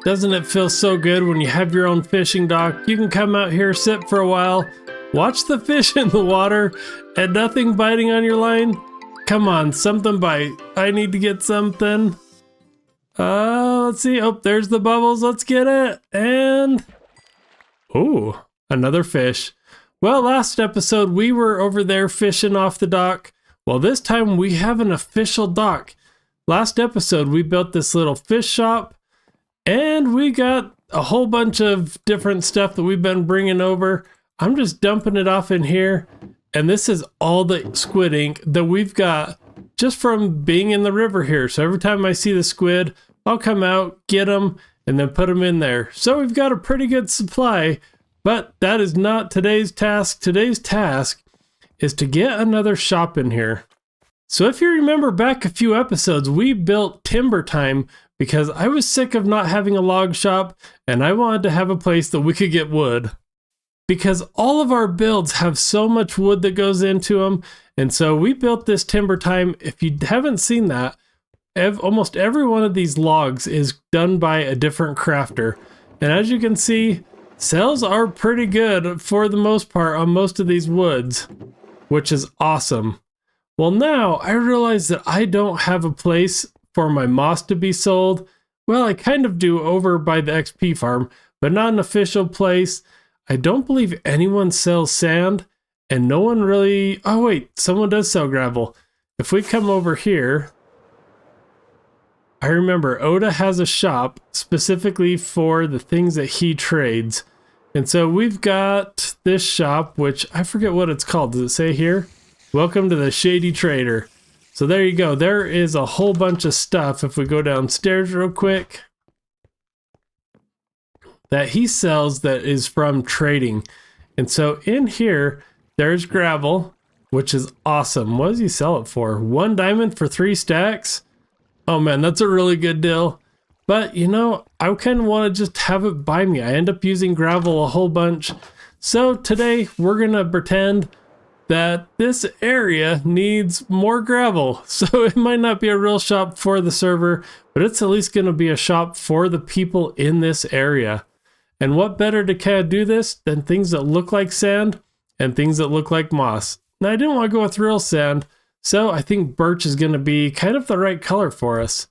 Doesn't it feel so good when you have your own fishing dock? You can come out here, sit for a while, watch the fish in the water, and nothing biting on your line? Come on, something bite. I need to get something. Let's see. Oh, there's the bubbles. Let's get it. And... ooh, another fish. Well, last episode we were over there fishing off the dock. Well, this time we have an official dock. Last episode we built this little fish shop. And we got a whole bunch of different stuff that we've been bringing over. I'm just dumping it off in here. And this is all the squid ink that we've got just from being in the river here. So every time I see the squid, I'll come out, get them, and then put them in there. So we've got a pretty good supply, but that is not today's task. Today's task is to get another shop in here. So if you remember back a few episodes, we built Timber Time because I was sick of not having a log shop and I wanted to have a place that we could get wood. Because all of our builds have so much wood that goes into them. And so we built this Timber Time. If you haven't seen that, almost every one of these logs is done by a different crafter. And as you can see, sales are pretty good for the most part on most of these woods, which is awesome. Well, now I realize that I don't have a place for my moss to be sold. Well, I kind of do over by the XP farm, but not an official place. I don't believe anyone sells sand, and no one really... oh wait, someone does sell gravel. If we come over here, I remember Oda has a shop specifically for the things that he trades. And so we've got this shop, which I forget what it's called. Does it say here? Welcome to the Shady Trader. So there you go. There is a whole bunch of stuff. If we go downstairs real quick, that he sells that is from trading. And so in here, there's gravel, which is awesome. What does he sell it for? 1 diamond for 3 stacks? Oh man, that's a really good deal. But you know, I kind of want to just have it by me. I end up using gravel a whole bunch. So today we're going to pretend that this area needs more gravel. So it might not be a real shop for the server, but it's at least going to be a shop for the people in this area. And what better to kind of do this than things that look like sand and things that look like moss. Now I didn't want to go with real sand, so I think birch is going to be kind of the right color for us.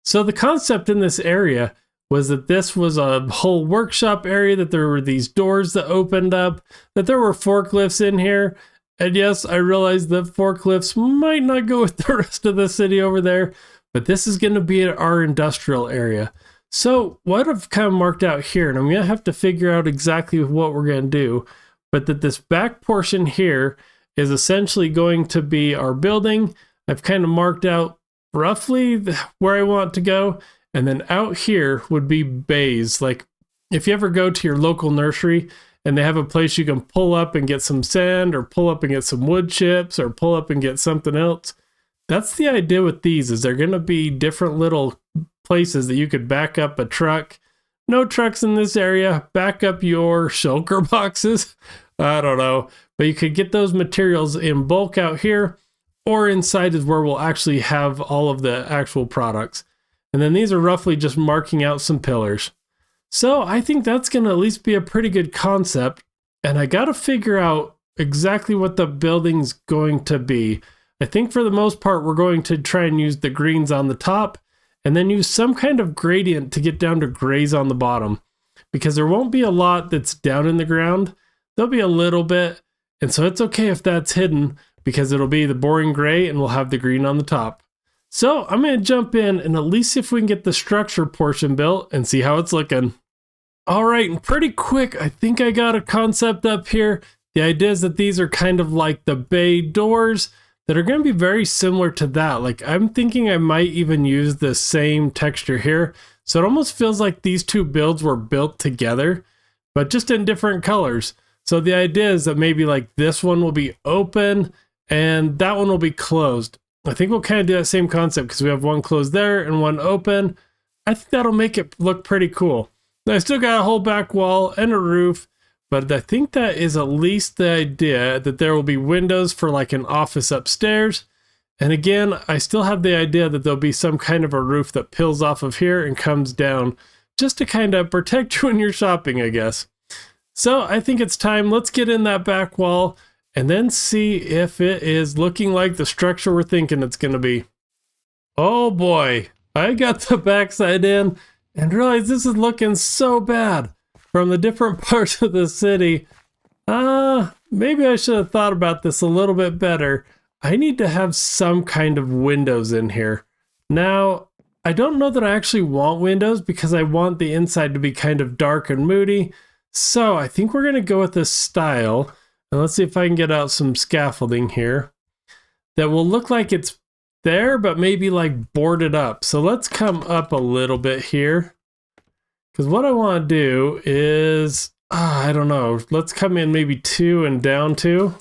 So the concept in this area was that this was a whole workshop area, that there were these doors that opened up, that there were forklifts in here. And yes, I realize that forklifts might not go with the rest of the city over there, but this is going to be our industrial area. So what I've kind of marked out here, and I'm going to have to figure out exactly what we're going to do, but that this back portion here is essentially going to be our building. I've kind of marked out roughly where I want to go. And then out here would be bays. Like if you ever go to your local nursery and they have a place you can pull up and get some sand, or pull up and get some wood chips, or pull up and get something else. That's the idea with these, is they're going to be different little places that you could back up a truck. No trucks in this area. Back up your shulker boxes. I don't know. But you could get those materials in bulk out here, or inside is where we'll actually have all of the actual products. And then these are roughly just marking out some pillars. So I think that's going to at least be a pretty good concept. And I got to figure out exactly what the building's going to be. I think for the most part, we're going to try and use the greens on the top, and then use some kind of gradient to get down to grays on the bottom. Because there won't be a lot that's down in the ground. There'll be a little bit. And so it's okay if that's hidden, because it'll be the boring gray and we'll have the green on the top. So I'm going to jump in and at least see if we can get the structure portion built and see how it's looking. All right, and pretty quick, I think I got a concept up here. The idea is that these are kind of like the bay doors that are going to be very similar to that. Like I'm thinking I might even use the same texture here. So it almost feels like these two builds were built together, but just in different colors. So the idea is that maybe like this one will be open and that one will be closed. I think we'll kind of do that same concept because we have one closed there and one open. I think that'll make it look pretty cool. Now, I still got a whole back wall and a roof, but I think that is at least the idea, that there will be windows for like an office upstairs. And again, I still have the idea that there'll be some kind of a roof that peels off of here and comes down just to kind of protect you when you're shopping, I guess. So I think it's time. Let's get in that back wall and then see if it is looking like the structure we're thinking it's going to be. Oh boy, I got the backside in and realized this is looking so bad from the different parts of the city. Maybe I should have thought about this a little bit better. I need to have some kind of windows in here. Now, I don't know that I actually want windows because I want the inside to be kind of dark and moody. So I think we're going to go with this style. And let's see if I can get out some scaffolding here that will look like it's there, but maybe like boarded up. So let's come up a little bit here. Because what I want to do is, I don't know, let's come in maybe 2 and down 2.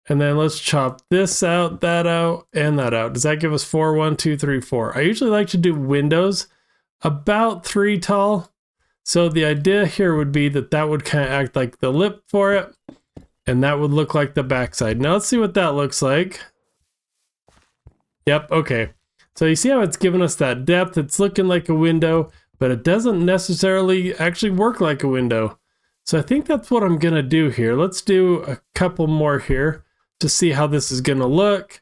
And then let's chop this out, that out, and that out. Does that give us 4? 1, 2, 3, 4. I usually like to do windows about 3 tall. So the idea here would be that that would kind of act like the lip for it. And that would look like the backside. Now let's see what that looks like. Yep, okay. So you see how it's giving us that depth? It's looking like a window, but it doesn't necessarily actually work like a window. So I think that's what I'm gonna do here. Let's do a couple more here to see how this is gonna look.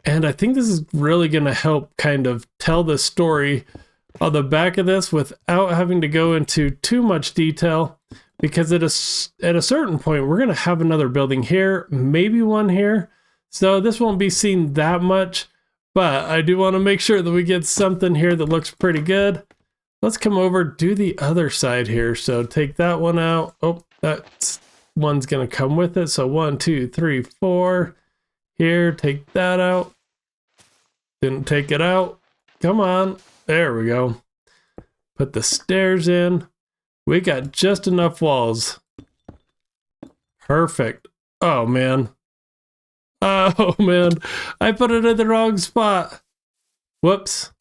And I think this is really gonna help kind of tell the story on the back of this without having to go into too much detail, because at a certain point, we're gonna have another building here, maybe one here. So this won't be seen that much, but I do wanna make sure that we get something here that looks pretty good. Let's come over, do the other side here. So take that one out. Oh, that one's gonna come with it. So 1, 2, 3, 4. Here, take that out. Didn't take it out. Come on. There we go. Put the stairs in. We got just enough walls. Perfect. Oh man. Oh man. I put it in the wrong spot. Whoops.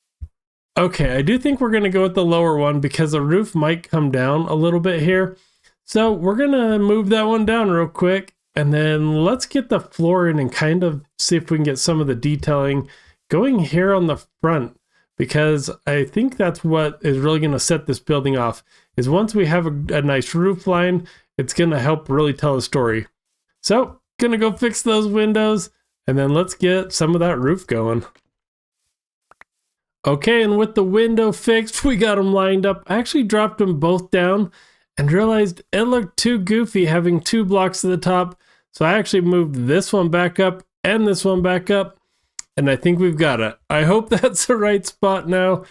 Okay, I do think we're going to go with the lower one because the roof might come down a little bit here. So we're going to move that one down real quick. And then let's get the floor in and kind of see if we can get some of the detailing going here on the front. Because I think that's what is really going to set this building off, is once we have a nice roof line, it's going to help really tell a story. So, going to go fix those windows, and then let's get some of that roof going. Okay, and with the window fixed, we got them lined up. I actually dropped them both down and realized it looked too goofy having 2 blocks at the top. So I actually moved this one back up and this one back up. And I think we've got it. I hope that's the right spot now.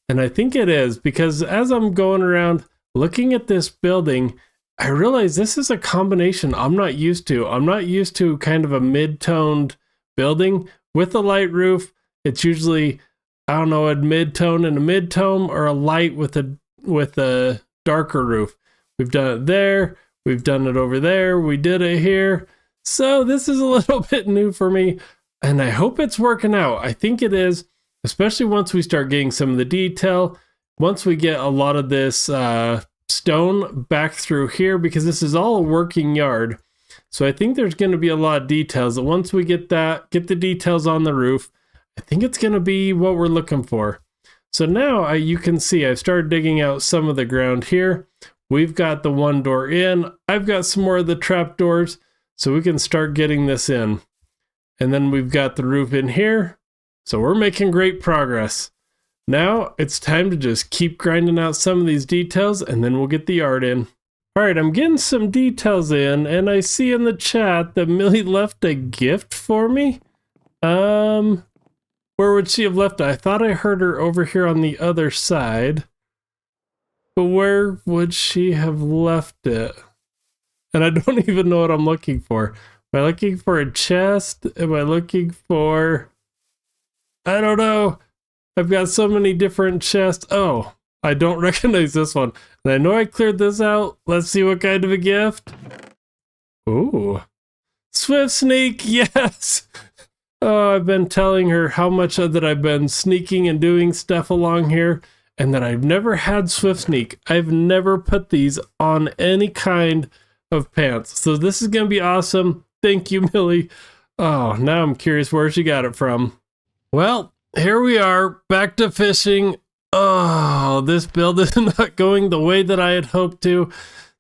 And I think it is, because as I'm going around looking at this building, I realize this is a combination I'm not used to. I'm not used to kind of a mid-toned building with a light roof. It's usually, I don't know, a mid-tone and a mid-tone, or a light with a darker roof. We've done it there. We've done it over there. We did it here. So this is a little bit new for me. And I hope it's working out. I think it is, especially once we start getting some of the detail. Once we get a lot of this stone back through here, because this is all a working yard. So I think there's going to be a lot of details. And once we get the details on the roof, I think it's going to be what we're looking for. So now you can see I've started digging out some of the ground here. We've got the one door in. I've got some more of the trap doors, so we can start getting this in. And then we've got the roof in here. So we're making great progress. Now it's time to just keep grinding out some of these details, and then we'll get the art in. All right, I'm getting some details in, and I see in the chat that Millie left a gift for me. Where would she have left it? I thought I heard her over here on the other side. But where would she have left it? And I don't even know what I'm looking for. Am I looking for a chest? Am I looking for... I don't know. I've got so many different chests. Oh, I don't recognize this one. And I know I cleared this out. Let's see what kind of a gift. Ooh. Swift Sneak, yes! Oh, I've been telling her how much that I've been sneaking and doing stuff along here, and that I've never had Swift Sneak. I've never put these on any kind of pants. So this is going to be awesome. Thank you, Millie. Oh, now I'm curious where she got it from. Well, here we are, back to fishing. Oh, oh, this build is not going the way that I had hoped to.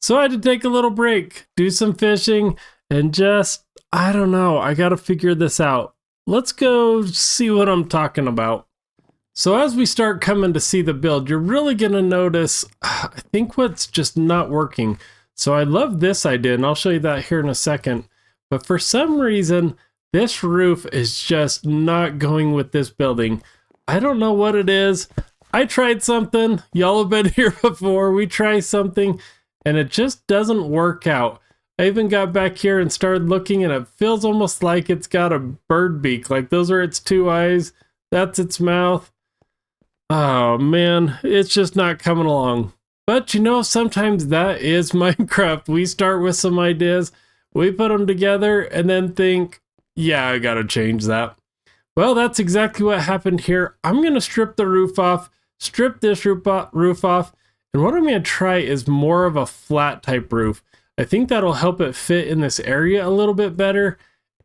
So I had to take a little break, do some fishing, and just, I don't know, I gotta figure this out. Let's go see what I'm talking about. So as we start coming to see the build, you're really gonna notice, I think what's just not working. So I love this idea, and I'll show you that here in a second. But for some reason, this roof is just not going with this building. I don't know what it is. I tried something. Y'all have been here before. We try something, and it just doesn't work out. I even got back here and started looking, and it feels almost like it's got a bird beak. Like those are its two eyes. That's its mouth. Oh man, it's just not coming along. But you know, sometimes that is Minecraft. We start with some ideas, we put them together, and then think, yeah, I gotta change that. Well, that's exactly what happened here. I'm gonna strip the roof off, strip this roof off, and what I'm gonna try is more of a flat type roof. I think that'll help it fit in this area a little bit better.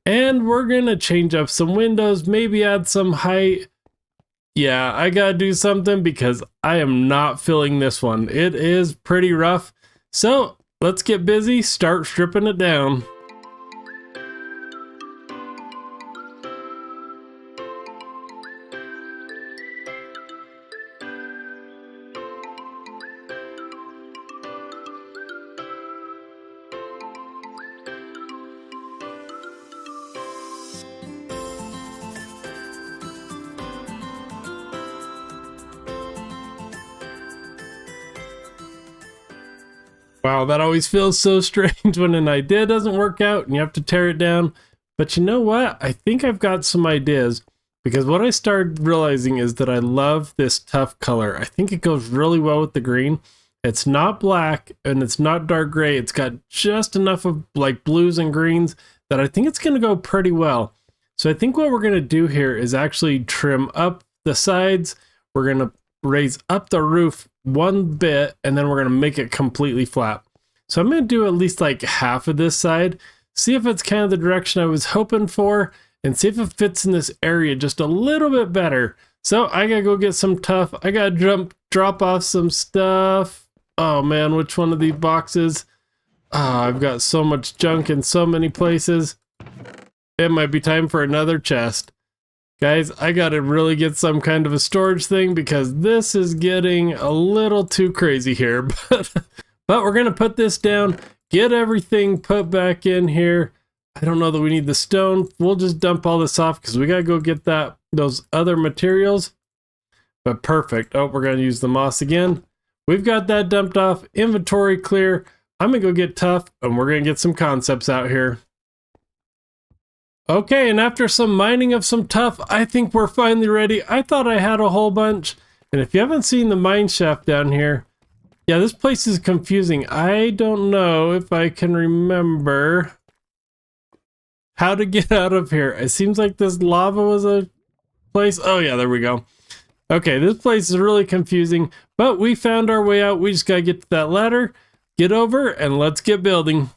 And we're gonna change up some windows, maybe add some height. Yeah, I gotta do something because I am not feeling this one. It is pretty rough. So let's get busy, start stripping it down. Wow, that always feels so strange when an idea doesn't work out and you have to tear it down. But you know what? I think I've got some ideas, because what I started realizing is that I love this tough color. I think it goes really well with the green. It's not black and it's not dark gray. It's got just enough of like blues and greens that I think it's going to go pretty well. So I think what we're going to do here is actually trim up the sides. We're going to raise up the roof one bit, and then we're going to make it completely flat. So I'm going to do at least like half of this side, see if it's kind of the direction I was hoping for, and see if it fits in this area just a little bit better. So I gotta go get some tuff. I gotta drop off some stuff. Oh man, which one of these boxes? I've got so much junk in so many places. It might be time for another chest. Guys, I gotta really get some kind of a storage thing because this is getting a little too crazy here. But we're gonna put this down, get everything put back in here. I don't know that we need the stone. We'll just dump all this off because we gotta go get those other materials. But perfect. Oh, we're gonna use the moss again. We've got that dumped off, inventory clear. I'm gonna go get tuff and we're gonna get some concepts out here. Okay, and after some mining of some tuff, I think we're finally ready. I thought I had a whole bunch. And if you haven't seen the mine shaft down here, yeah, this place is confusing. I don't know if I can remember how to get out of here. It seems like this lava was a place. Oh yeah, there we go. Okay, this place is really confusing, but we found our way out. We just gotta get to that ladder, get over, and let's get building.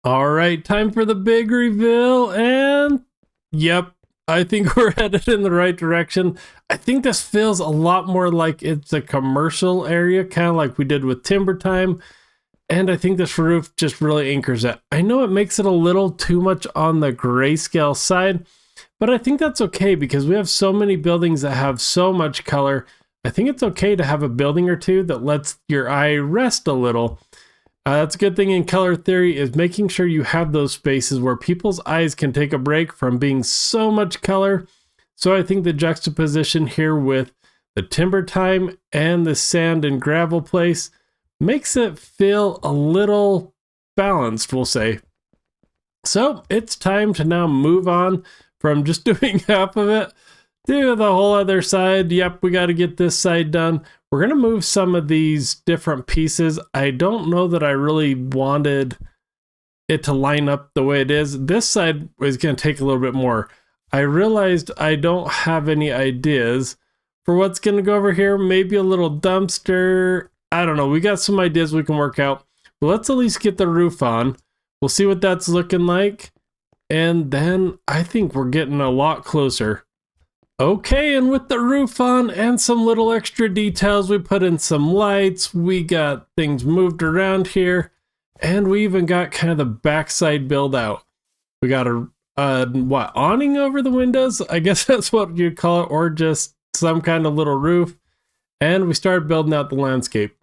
All right, time for the big reveal, and yep, I think we're headed in the right direction. I think this feels a lot more like it's a commercial area, kind of like we did with Timber Time, and I think this roof just really anchors it. I know it makes it a little too much on the grayscale side, but I think that's okay because we have so many buildings that have so much color. I think it's okay to have a building or two that lets your eye rest a little. That's a good thing in color theory, is making sure you have those spaces where people's eyes can take a break from being so much color. So I think the juxtaposition here with the Timber Time and the sand and gravel place makes it feel a little balanced, we'll say. So it's time to now move on from just doing half of it to the whole other side. Yep, we got to get this side done. We're going to move some of these different pieces. I don't know that I really wanted it to line up the way it is. This side is going to take a little bit more. I realized I don't have any ideas for what's going to go over here. Maybe a little dumpster. I don't know. We got some ideas we can work out. But let's at least get the roof on. We'll see what that's looking like. And then I think we're getting a lot closer. Okay, and with the roof on and some little extra details, we put in some lights, we got things moved around here, and we even got kind of the backside build out. We got a awning over the windows? I guess that's what you'd call it, or just some kind of little roof. And we started building out the landscape.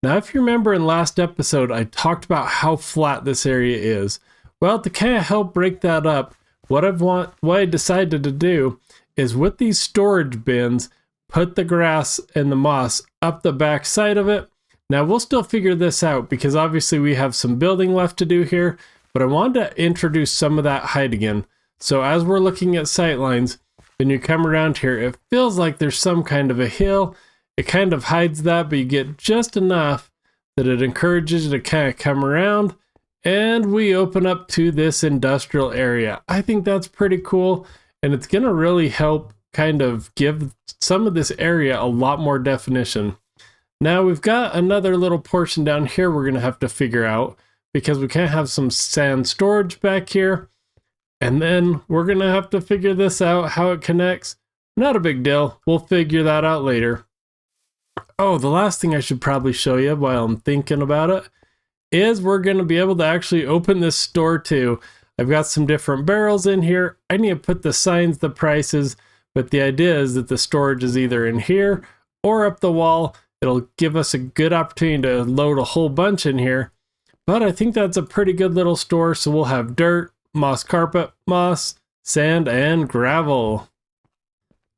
Now, if you remember in last episode, I talked about how flat this area is. Well, to kind of help break that up, what I decided to do is with these storage bins, put the grass and the moss up the back side of it. Now we'll still figure this out because obviously we have some building left to do here, but I wanted to introduce some of that height again. So as we're looking at sightlines, when you come around here, it feels like there's some kind of a hill. It kind of hides that, but you get just enough that it encourages you to kind of come around, and we open up to this industrial area. I think that's pretty cool. And it's going to really help kind of give some of this area a lot more definition. Now we've got another little portion down here we're going to have to figure out because we can't have some sand storage back here. And then we're going to have to figure this out, how it connects. Not a big deal. We'll figure that out later. Oh, the last thing I should probably show you while I'm thinking about it is we're going to be able to actually open this store too. I've got some different barrels in here. I need to put the signs, the prices, but the idea is that the storage is either in here or up the wall. It'll give us a good opportunity to load a whole bunch in here. But I think that's a pretty good little store. So we'll have dirt, moss carpet, moss, sand, and gravel.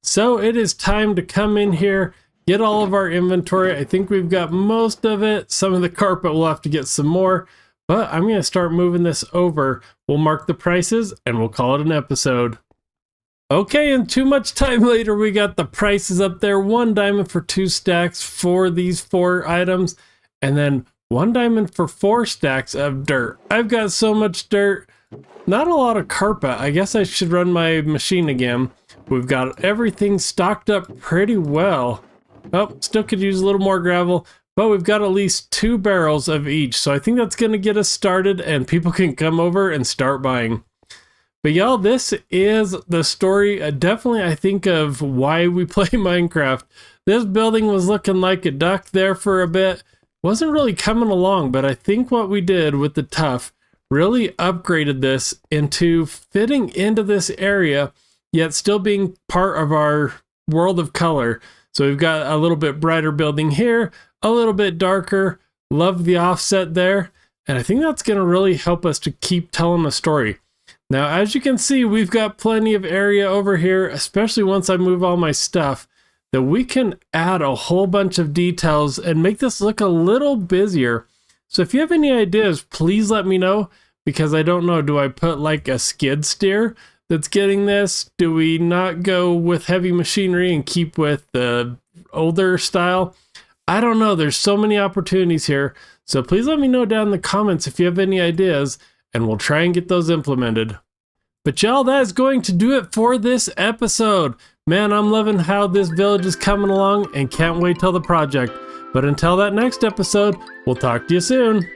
So it is time to come in here, get all of our inventory. I think we've got most of it. Some of the carpet we'll have to get some more. But I'm going to start moving this over. We'll mark the prices and we'll call it an episode. Okay, and too much time later, we got the prices up there. 1 diamond for 2 stacks for these 4 items. And then 1 diamond for 4 stacks of dirt. I've got so much dirt. Not a lot of carpet. I guess I should run my machine again. We've got everything stocked up pretty well. Oh, still could use a little more gravel. But we've got at least 2 barrels of each. So I think that's going to get us started and people can come over and start buying. But y'all, this is the story, definitely I think of why we play Minecraft. This building was looking like a duck there for a bit. Wasn't really coming along, but I think what we did with the tuff really upgraded this into fitting into this area, yet still being part of our world of color. So we've got a little bit brighter building here, a little bit darker. Love the offset there. And I think that's going to really help us to keep telling the story. Now, as you can see, we've got plenty of area over here, especially once I move all my stuff, that we can add a whole bunch of details and make this look a little busier. So if you have any ideas, please let me know, because I don't know, do I put like a skid steer that's getting this? Do we not go with heavy machinery and keep with the older style? I don't know. There's so many opportunities here. So please let me know down in the comments if you have any ideas, and we'll try and get those implemented. But y'all, that is going to do it for this episode. Man, I'm loving how this village is coming along and can't wait till the project. But until that next episode, we'll talk to you soon.